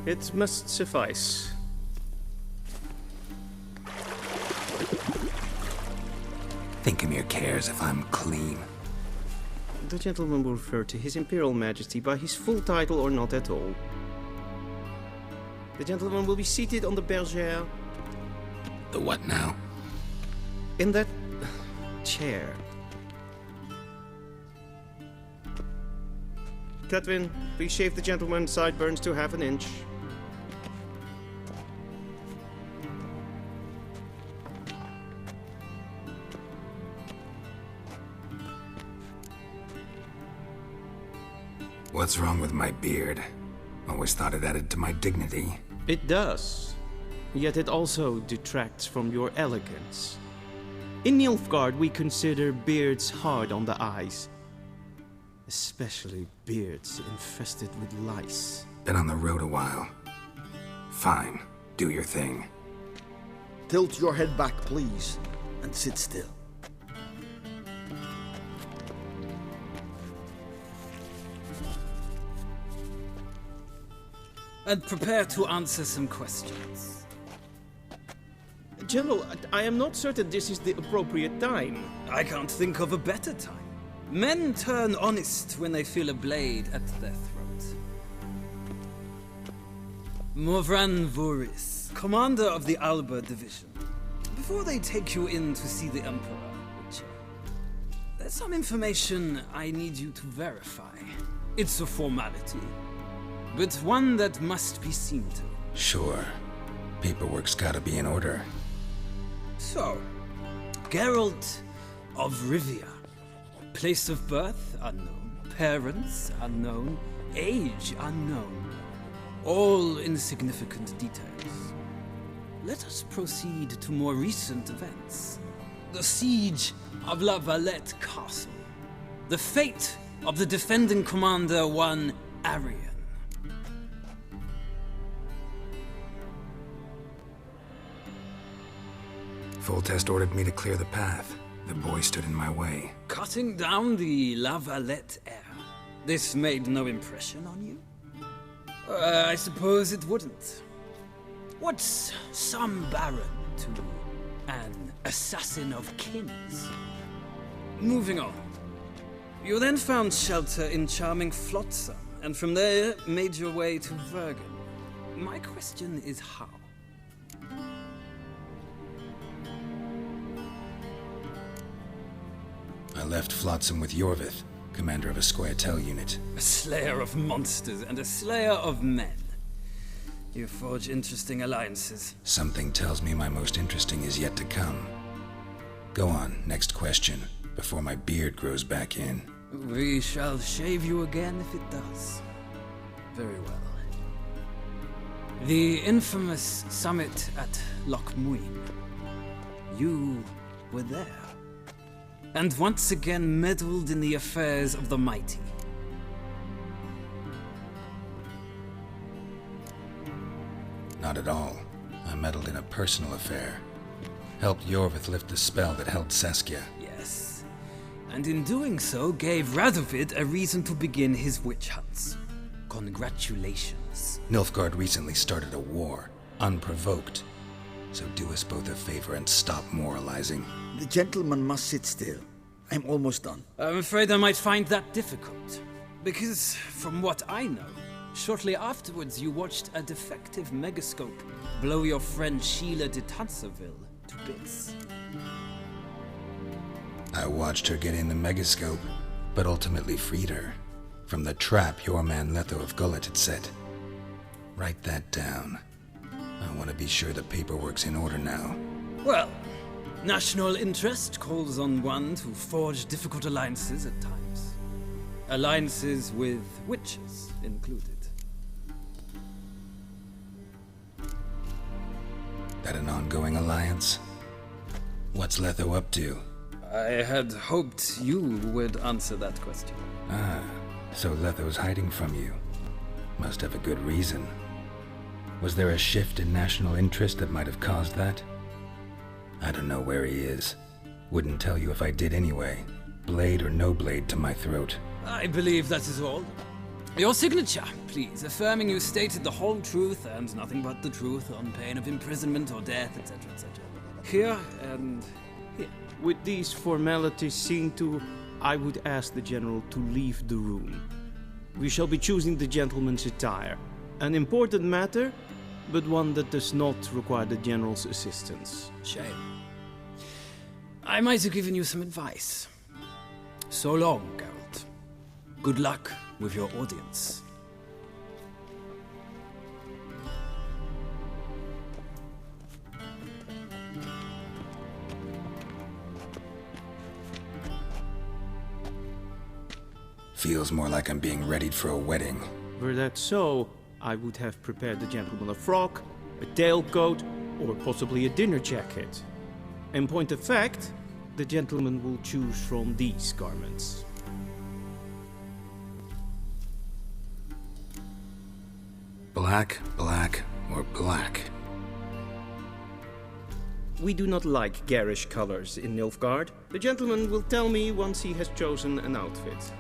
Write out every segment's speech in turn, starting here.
It must suffice. Thinkemere cares if I'm clean. The gentleman will refer to His Imperial Majesty by his full title or not at all. The gentleman will be seated on the bergère. The what now? In that chair. Catwin, please shave the gentleman's sideburns to half an inch. What's wrong with my beard? Always thought it added to my dignity. It does. Yet it also detracts from your elegance. In Nilfgaard, we consider beards hard on the eyes. Especially beards infested with lice. Been on the road a while. Fine, do your thing. Tilt your head back, please, and sit still. And prepare to answer some questions. General, I am not certain this is the appropriate time. I can't think of a better time. Men turn honest when they feel a blade at their throat. Morvran Voris, commander of the Alba Division. Before they take you in to see the Emperor, Witcher, there's some information I need you to verify. It's a formality, but one that must be seen to. Sure. Paperwork's gotta be in order. So, Geralt of Rivia. Place of birth, unknown. Parents, unknown. Age, unknown. All insignificant details. Let us proceed to more recent events. The siege of La Valette Castle. The fate of the defending commander, one Arian. Foltest ordered me to clear the path. The boy stood in my way. Cutting down the La Valette heir. This made no impression on you? I suppose it wouldn't. What's some baron to an assassin of kings? Moving on. You then found shelter in charming Flotsam, and from there made your way to Vergen. My question is how? I left Flotsam with Yorvith, commander of a Squaretel unit. A slayer of monsters and a slayer of men. You forge interesting alliances. Something tells me my most interesting is yet to come. Go on, next question, before my beard grows back in. We shall shave you again if it does. Very well. The infamous summit at Loch Muin. You were there. And once again meddled in the affairs of the mighty. Not at all. I meddled in a personal affair. Helped Yorvith lift the spell that held Saskia. Yes. And in doing so, gave Radovid a reason to begin his witch hunts. Congratulations. Nilfgaard recently started a war, unprovoked. So do us both a favor and stop moralizing. The gentleman must sit still. I'm almost done. I'm afraid I might find that difficult. Because, from what I know, shortly afterwards you watched a defective megascope blow your friend Sheila de Tanserville to bits. I watched her get in the megascope, but ultimately freed her from the trap your man Letho of Gullet had set. Write that down. I want to be sure the paperwork's in order now. Well, national interest calls on one to forge difficult alliances at times. Alliances with witches included. That an ongoing alliance? What's Letho up to? I had hoped you would answer that question. Ah, so Letho's hiding from you. Must have a good reason. Was there a shift in national interest that might have caused that? I don't know where he is. Wouldn't tell you if I did anyway. Blade or no blade to my throat. I believe that is all. Your signature, please, affirming you stated the whole truth and nothing but the truth on pain of imprisonment or death, etc., etc. Here and here. With these formalities seen to, I would ask the General to leave the room. We shall be choosing the gentleman's attire. An important matter, but one that does not require the General's assistance. Shame. I might have given you some advice. So long, Geralt. Good luck with your audience. Feels more like I'm being readied for a wedding. Were that so, I would have prepared the gentleman a frock, a tailcoat, or possibly a dinner jacket. In point of fact, the gentleman will choose from these garments. Black, black, or black? We do not like garish colors in Nilfgaard. The gentleman will tell me once he has chosen an outfit.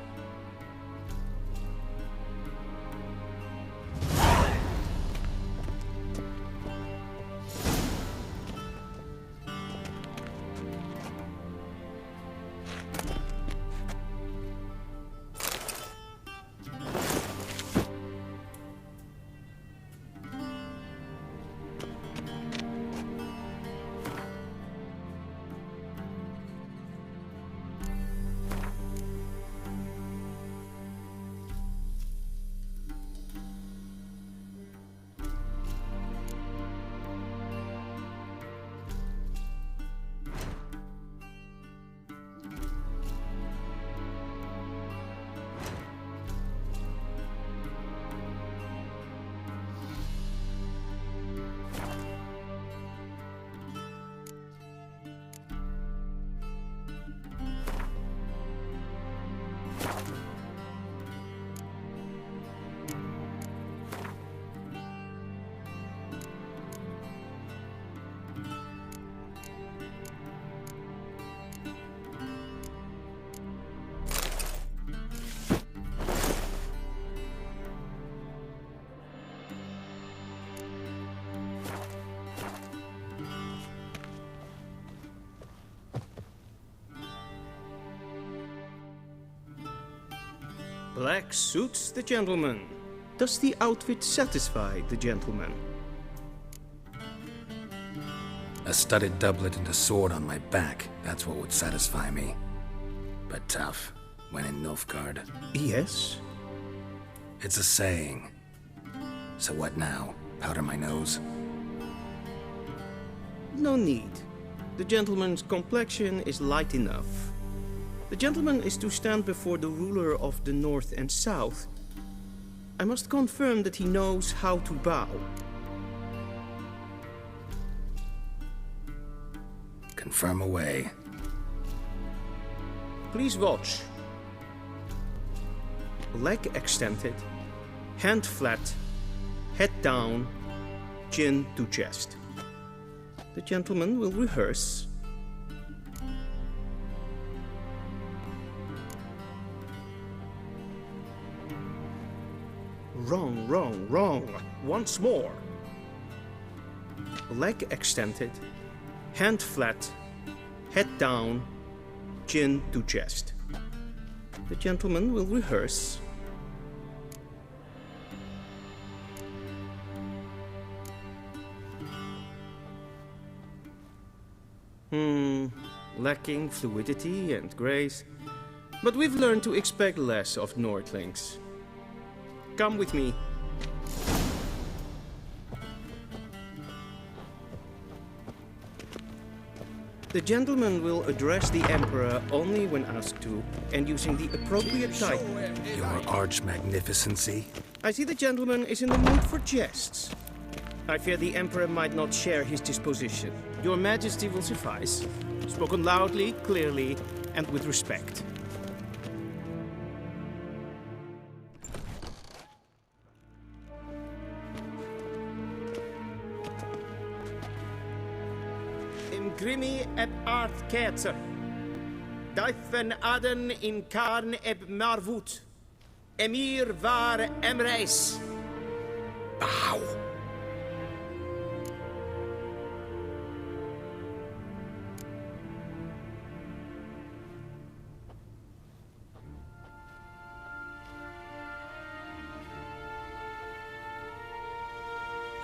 Black suits the gentleman. Does the outfit satisfy the gentleman? A studded doublet and a sword on my back, that's what would satisfy me. But tough, when in Nilfgaard. Yes. It's a saying. So what now? Powder my nose? No need. The gentleman's complexion is light enough. The gentleman is to stand before the ruler of the North and South. I must confirm that he knows how to bow. Confirm away. Please watch. Leg extended, hand flat, head down, chin to chest. The gentleman will rehearse. Wrong, wrong, wrong. Once more. Leg extended, hand flat, head down, chin to chest. The gentleman will rehearse. Lacking fluidity and grace. But we've learned to expect less of Nordlings. Come with me. The gentleman will address the Emperor only when asked to, and using the appropriate title. Your Arch-Magnificency? I see the gentleman is in the mood for jests. I fear the Emperor might not share his disposition. Your Majesty will suffice. Spoken loudly, clearly, and with respect. Imgrimi eb art ketzer. Duifen aden in karn eb marvoet. Emir var Emreis. Ow!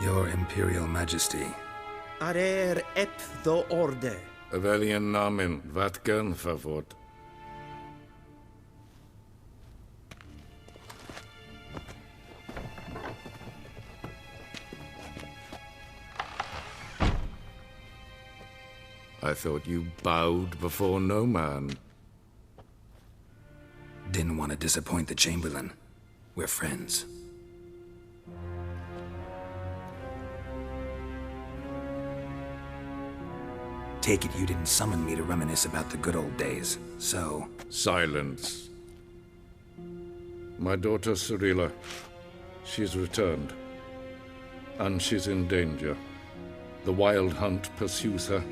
Your Imperial Majesty. Arer ep the orde. Velian namen, vatgen favort. I thought you bowed before no man. Didn't want to disappoint the Chamberlain. We're friends. Take it you didn't summon me to reminisce about the good old days, so... Silence. My daughter Cyrilla, she's returned. And she's in danger. The Wild Hunt pursues her.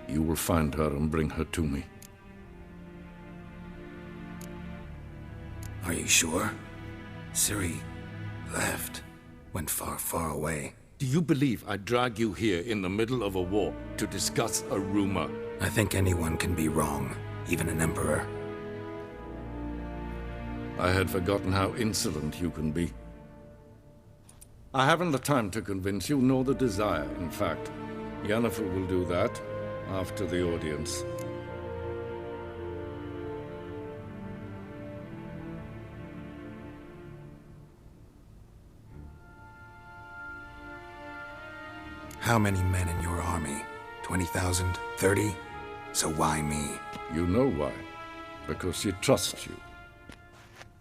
You will find her and bring her to me. Are you sure? Ciri left. Went far, far away. Do you believe I'd drag you here in the middle of a war to discuss a rumor? I think anyone can be wrong, even an emperor. I had forgotten how insolent you can be. I haven't the time to convince you, nor the desire, in fact. Yennefer will do that after the audience. How many men in your army? 20,000? 30? So why me? You know why. Because she trusts you.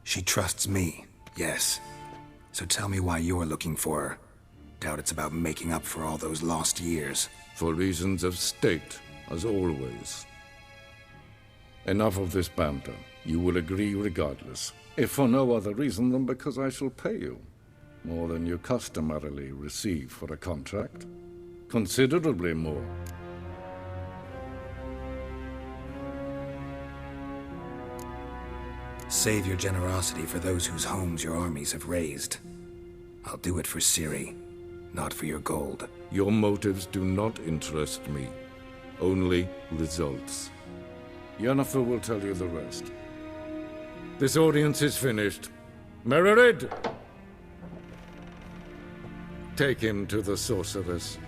She trusts me, yes. So tell me why you're looking for her. Doubt it's about making up for all those lost years. For reasons of state, as always. Enough of this banter. You will agree regardless. If for no other reason than because I shall pay you. More than you customarily receive for a contract. Considerably more. Save your generosity for those whose homes your armies have razed. I'll do it for Ciri, not for your gold. Your motives do not interest me. Only results. Yennefer will tell you the rest. This audience is finished. Mererid! Take him to the sorceress.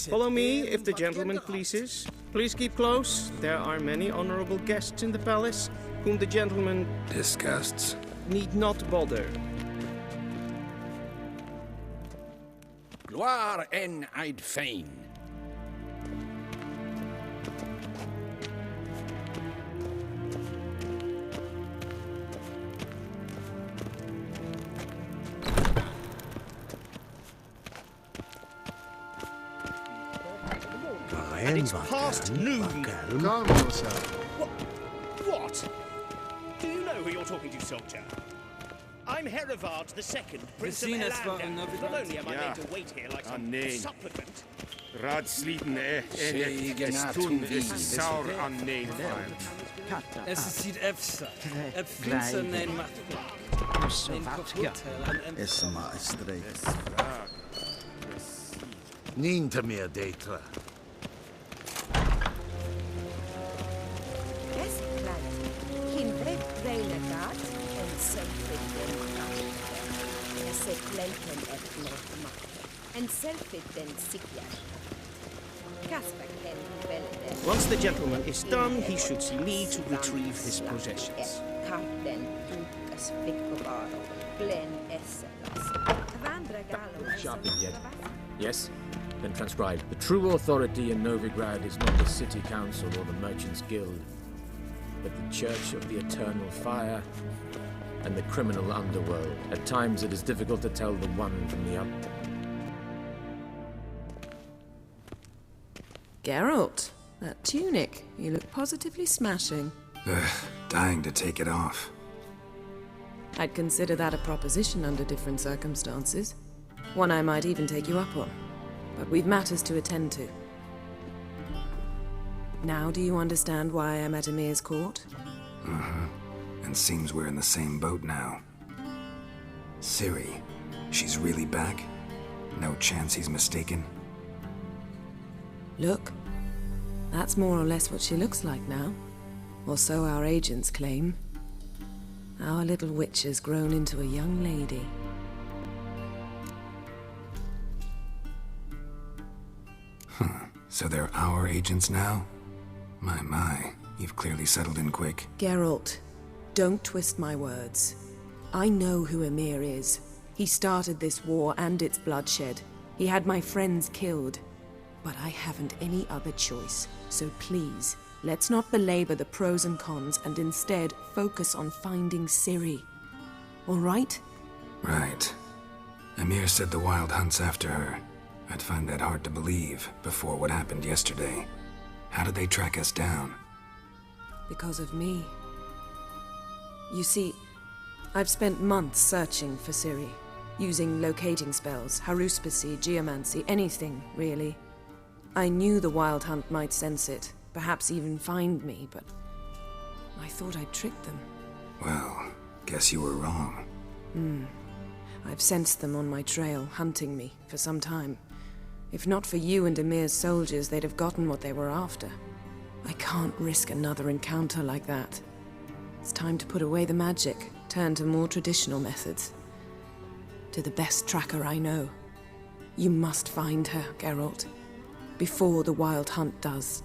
Follow me, if the gentleman pleases. Please keep close. There are many honorable guests in the palace, whom the gentleman Disgusts. need not bother. Gloire en Eid Fein. And it's past noon. Calm yourself. What? Do you know who you're talking to, soldier? I'm Herivard II, Prince of Seen us for Helander. another Not only am I Yeah. made to wait here like some nee. supplicant, Raadsleden Zegenaar toen toen is wie. saur aan Nederland. Es ist Efsa. Finser nein macht. Nein kaputt. اسمع استريك. Niente meer detra. Once the gentleman is done, he should see me to retrieve his possessions. Sharpened yet? Yes? Then transcribe. The true authority in Novigrad is not the city council or the merchants' guild, but the Church of the Eternal Fire and the criminal underworld. At times it is difficult to tell the one from the other. Geralt, that tunic. You look positively smashing. Ugh, dying to take it off. I'd consider that a proposition under different circumstances. One I might even take you up on. But we've matters to attend to. Now do you understand why I'm at Emir's court? Uh-huh. And seems we're in the same boat now. Ciri, she's really back? No chance he's mistaken? Look, that's more or less what she looks like now. Or so our agents claim. Our little witch has grown into a young lady. Huh. So they're our agents now? My, you've clearly settled in quick. Geralt, don't twist my words. I know who Emir is. He started this war and its bloodshed. He had my friends killed. But I haven't any other choice. So please, let's not belabor the pros and cons and instead focus on finding Ciri. All right? Right. Emir said the Wild Hunt's after her. I'd find that hard to believe before what happened yesterday. How did they track us down? Because of me. You see, I've spent months searching for Ciri, using locating spells, haruspicy, geomancy, anything, really. I knew the Wild Hunt might sense it, perhaps even find me, but I thought I'd tricked them. Well, guess you were wrong. I've sensed them on my trail, hunting me, for some time. If not for you and Emir's soldiers, they'd have gotten what they were after. I can't risk another encounter like that. It's time to put away the magic, turn to more traditional methods. To the best tracker I know. You must find her, Geralt. Before the Wild Hunt does.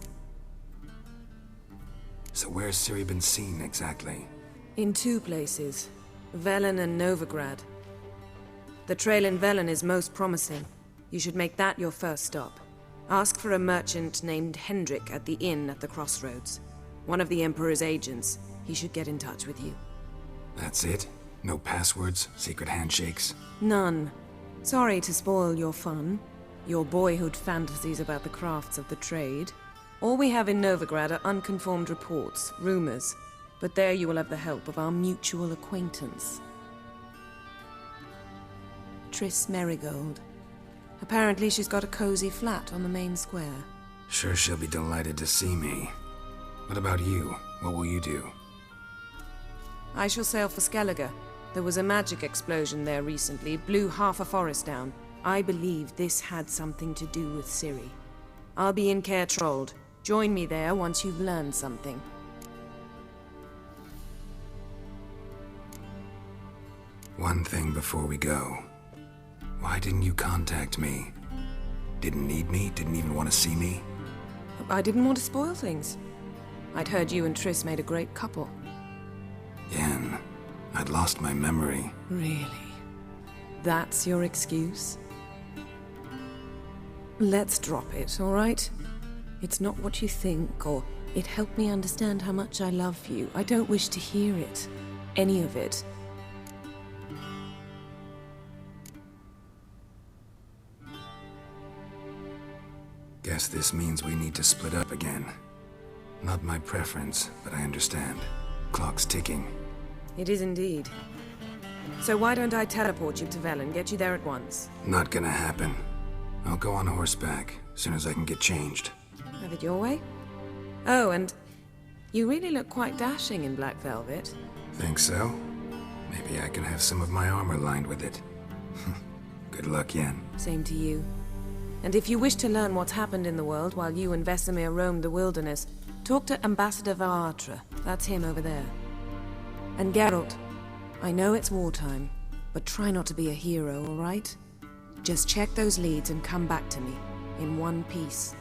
So where's Ciri been seen, exactly? In 2 places. Velen and Novigrad. The trail in Velen is most promising. You should make that your first stop. Ask for a merchant named Hendrik at the inn at the crossroads. One of the Emperor's agents. He should get in touch with you. That's it? No passwords, secret handshakes? None. Sorry to spoil your fun. Your boyhood fantasies about the crafts of the trade. All we have in Novigrad are unconfirmed reports, rumors. But there you will have the help of our mutual acquaintance. Triss Merigold. Apparently she's got a cozy flat on the main square. Sure she'll be delighted to see me. What about you? What will you do? I shall sail for Skellige. There was a magic explosion there recently, blew half a forest down. I believe this had something to do with Ciri. I'll be in Caer Trold. Join me there once you've learned something. One thing before we go. Why didn't you contact me? Didn't need me? Didn't even want to see me? I didn't want to spoil things. I'd heard you and Triss made a great couple. Yen, I'd lost my memory. Really? That's your excuse? Let's drop it, all right? It's not what you think, or it helped me understand how much I love you. I don't wish to hear it. Any of it. Guess this means we need to split up again. Not my preference, but I understand. Clock's ticking. It is indeed. So why don't I teleport you to Velen, get you there at once? Not gonna happen. I'll go on horseback, as soon as I can get changed. Have it your way? Oh, and you really look quite dashing in black velvet. Think so? Maybe I can have some of my armor lined with it. Good luck, Yen. Same to you. And if you wish to learn what's happened in the world while you and Vesemir roamed the wilderness, talk to Ambassador Varatra. That's him over there. And Geralt, I know it's wartime, but try not to be a hero, all right? Just check those leads and come back to me, in one piece.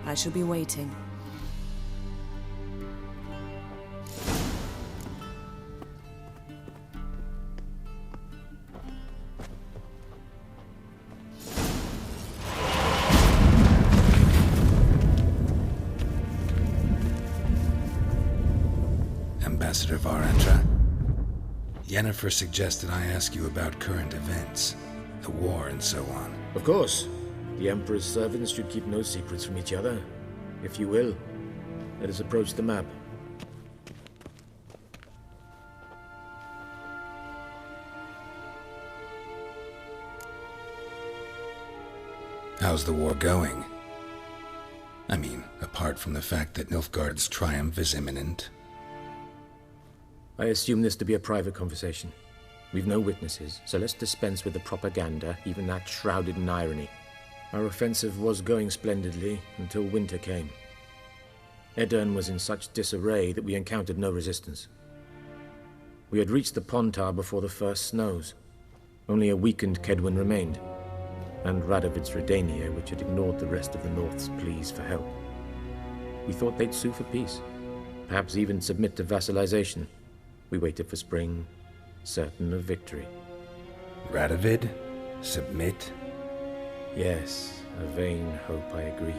I shall be waiting. Ambassador Varatra, Yennefer suggested I ask you about current events, the war and so on. Of course. The Emperor's servants should keep no secrets from each other, if you will. Let us approach the map. How's the war going? I mean, apart from the fact that Nilfgaard's triumph is imminent. I assume this to be a private conversation. We've no witnesses, so let's dispense with the propaganda, even that shrouded in irony. Our offensive was going splendidly until winter came. Edirn was in such disarray that we encountered no resistance. We had reached the Pontar before the first snows. Only a weakened Kedwen remained, and Radovid's Redania, which had ignored the rest of the North's pleas for help. We thought they'd sue for peace, perhaps even submit to vassalization. We waited for spring, certain of victory. Radovid? Submit? Yes, a vain hope, I agree.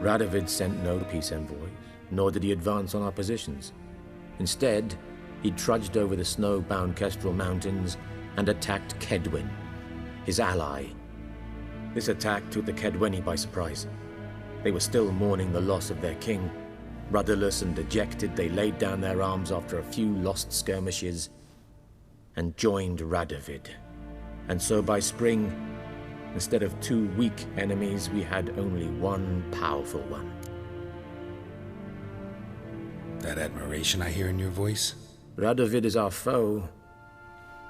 Radovid sent no peace envoys, nor did he advance on our positions. Instead, he trudged over the snow-bound Kestrel Mountains and attacked Kedwen, his ally. This attack took the Kedweni by surprise. They were still mourning the loss of their king. Rudderless and dejected, they laid down their arms after a few lost skirmishes and joined Radovid. And so by spring, instead of 2 weak enemies, we had only one powerful one. That admiration I hear in your voice? Radovid is our foe,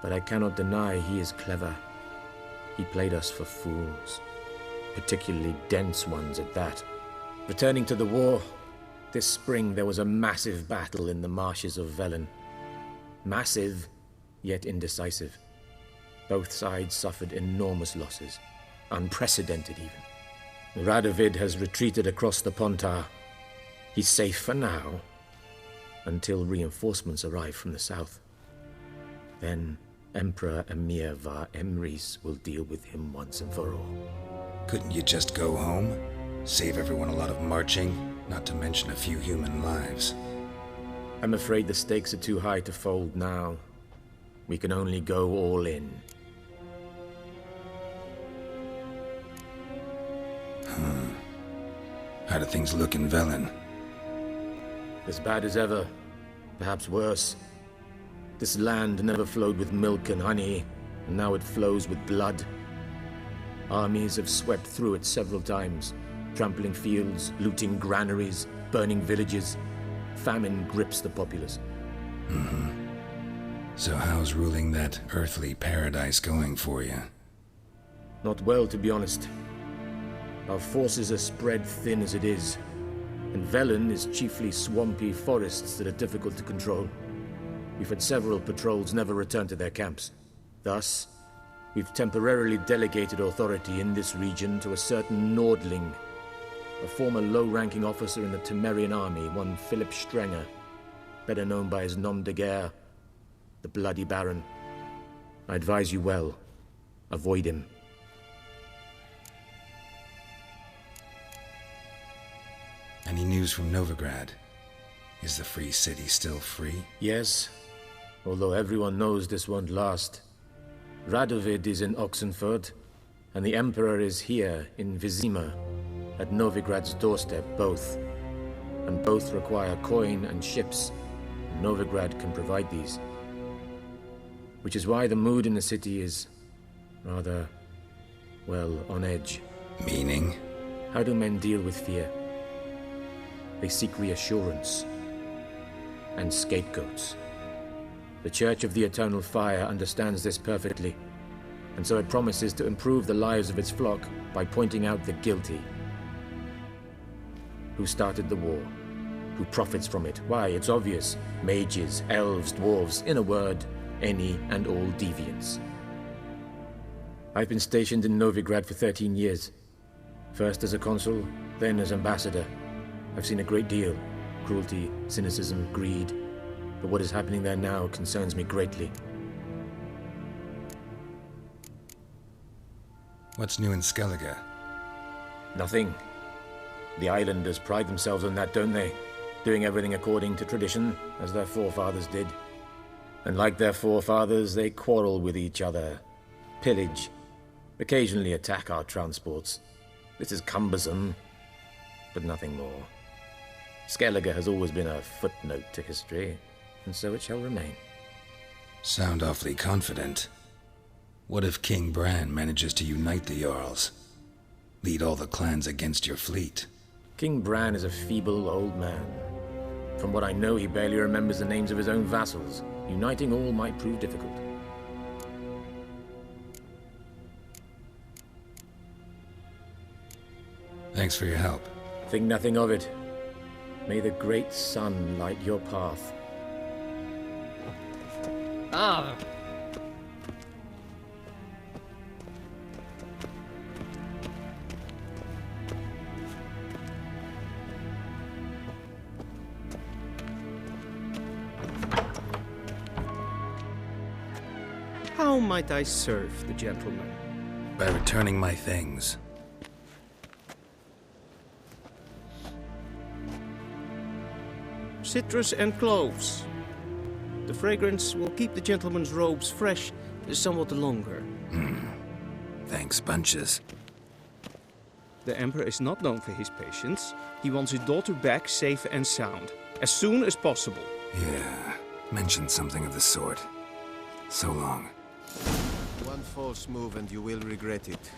but I cannot deny he is clever. He played us for fools, particularly dense ones at that. Returning to the war, this spring there was a massive battle in the marshes of Velen. Massive, yet indecisive. Both sides suffered enormous losses, unprecedented even. Radovid has retreated across the Pontar. He's safe for now, until reinforcements arrive from the south. Then Emperor Emir var Emrys will deal with him once and for all. Couldn't you just go home? Save everyone a lot of marching, not to mention a few human lives. I'm afraid the stakes are too high to fold now. We can only go all in. How do things look in Velen? As bad as ever, perhaps worse. This land never flowed with milk and honey, and now it flows with blood. Armies have swept through it several times, trampling fields, looting granaries, burning villages. Famine grips the populace. So how's ruling that earthly paradise going for you? Not well, to be honest. Our forces are spread thin as it is, and Velen is chiefly swampy forests that are difficult to control. We've had several patrols never return to their camps. Thus, we've temporarily delegated authority in this region to a certain Nordling, a former low-ranking officer in the Temerian army, one Philip Strenger, better known by his nom de guerre, the Bloody Baron. I advise you well. Avoid him. Any news from Novigrad? Is the free city still free? Yes, although everyone knows this won't last. Radovid is in Oxenford, and the Emperor is here in Vizima, at Novigrad's doorstep, both. And both require coin and ships. Novigrad can provide these. Which is why the mood in the city is rather, well, on edge. Meaning? How do men deal with fear? They seek reassurance and scapegoats. The Church of the Eternal Fire understands this perfectly, and so it promises to improve the lives of its flock by pointing out the guilty. Who started the war? Who profits from it? Why, it's obvious. Mages, elves, dwarves, in a word, any and all deviants. I've been stationed in Novigrad for 13 years. First as a consul, then as ambassador. I've seen a great deal. Cruelty, cynicism, greed. But what is happening there now concerns me greatly. What's new in Skellige? Nothing. The islanders pride themselves on that, don't they? Doing everything according to tradition, as their forefathers did. And like their forefathers, they quarrel with each other, pillage, occasionally attack our transports. This is cumbersome, but nothing more. Skellige has always been a footnote to history, and so it shall remain. Sound awfully confident. What if King Bran manages to unite the Jarls? Lead all the clans against your fleet? King Bran is a feeble old man. From what I know, he barely remembers the names of his own vassals. Uniting all might prove difficult. Thanks for your help. Think nothing of it. May the great sun light your path. Ah! How might I serve the gentleman? By returning my things. Citrus and cloves. The fragrance will keep the gentleman's robes fresh somewhat longer. Thanks, bunches. The Emperor is not known for his patience. He wants his daughter back safe and sound, as soon as possible. Yeah, mentioned something of the sort. So long. One false move and you will regret it.